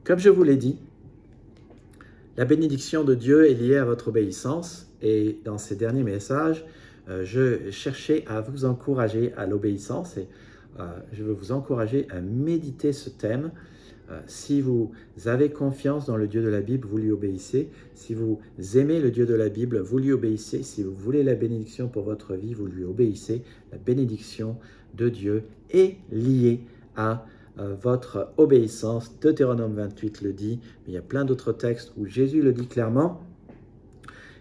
Comme je vous l'ai dit, la bénédiction de Dieu est liée à votre obéissance et dans ces derniers messages, je cherchais à vous encourager à l'obéissance et je veux vous encourager à méditer ce thème. Si vous avez confiance dans le Dieu de la Bible, vous lui obéissez. Si vous aimez le Dieu de la Bible, vous lui obéissez. Si vous voulez la bénédiction pour votre vie, vous lui obéissez. La bénédiction de Dieu est liée à votre obéissance. Deutéronome 28 le dit, mais il y a plein d'autres textes où Jésus le dit clairement.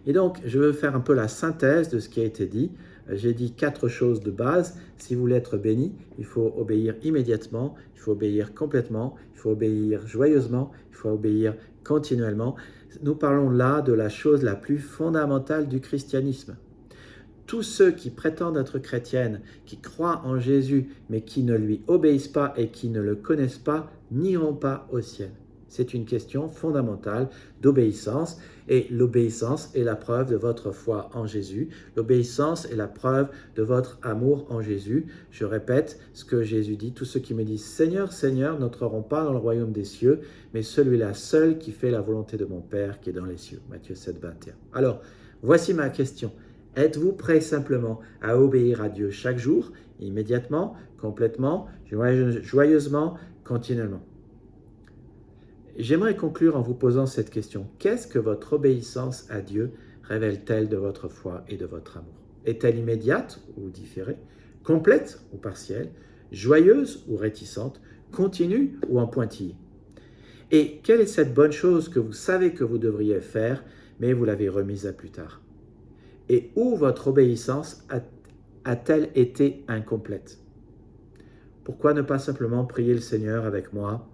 Et donc, je veux faire un peu la synthèse de ce qui a été dit. J'ai dit 4 choses de base. Si vous voulez être béni, il faut obéir immédiatement, il faut obéir complètement, il faut obéir joyeusement, il faut obéir continuellement. Nous parlons là de la chose la plus fondamentale du christianisme. Tous ceux qui prétendent être chrétiennes, qui croient en Jésus, mais qui ne lui obéissent pas et qui ne le connaissent pas, n'iront pas au ciel. C'est une question fondamentale d'obéissance et l'obéissance est la preuve de votre foi en Jésus. L'obéissance est la preuve de votre amour en Jésus. Je répète ce que Jésus dit, tous ceux qui me disent « Seigneur, Seigneur » n'entreront pas dans le royaume des cieux, mais celui-là seul qui fait la volonté de mon Père qui est dans les cieux. Matthieu 7, 21. Alors, voici ma question. Êtes-vous prêt simplement à obéir à Dieu chaque jour, immédiatement, complètement, joyeusement, continuellement? J'aimerais conclure en vous posant cette question. Qu'est-ce que votre obéissance à Dieu révèle-t-elle de votre foi et de votre amour? Est-elle immédiate ou différée? Complète ou partielle? Joyeuse ou réticente? Continue ou en pointillé? Et quelle est cette bonne chose que vous savez que vous devriez faire, mais vous l'avez remise à plus tard? Et où votre obéissance a-t-elle été incomplète? Pourquoi ne pas simplement prier le Seigneur avec moi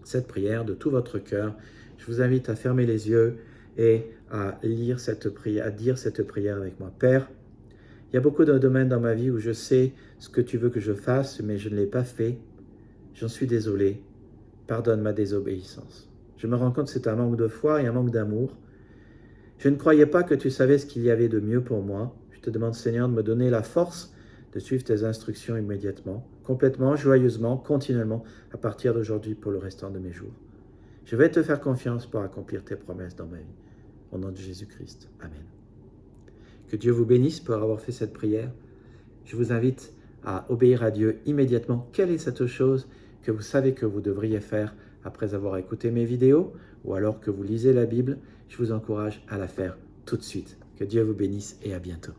cette prière de tout votre cœur? Je vous invite à fermer les yeux et à lire cette prière, à dire cette prière avec moi. Père, il y a beaucoup de domaines dans ma vie où je sais ce que tu veux que je fasse, mais je ne l'ai pas fait. J'en suis désolé. Pardonne ma désobéissance. Je me rends compte que c'est un manque de foi et un manque d'amour. Je ne croyais pas que tu savais ce qu'il y avait de mieux pour moi. Je te demande, Seigneur, de me donner la force de suivre tes instructions immédiatement, complètement, joyeusement, continuellement, à partir d'aujourd'hui pour le restant de mes jours. Je vais te faire confiance pour accomplir tes promesses dans ma vie. Au nom de Jésus-Christ. Amen. Que Dieu vous bénisse pour avoir fait cette prière. Je vous invite à obéir à Dieu immédiatement. Quelle est cette chose que vous savez que vous devriez faire après avoir écouté mes vidéos ou alors que vous lisez la Bible? Je vous encourage à la faire tout de suite. Que Dieu vous bénisse et à bientôt.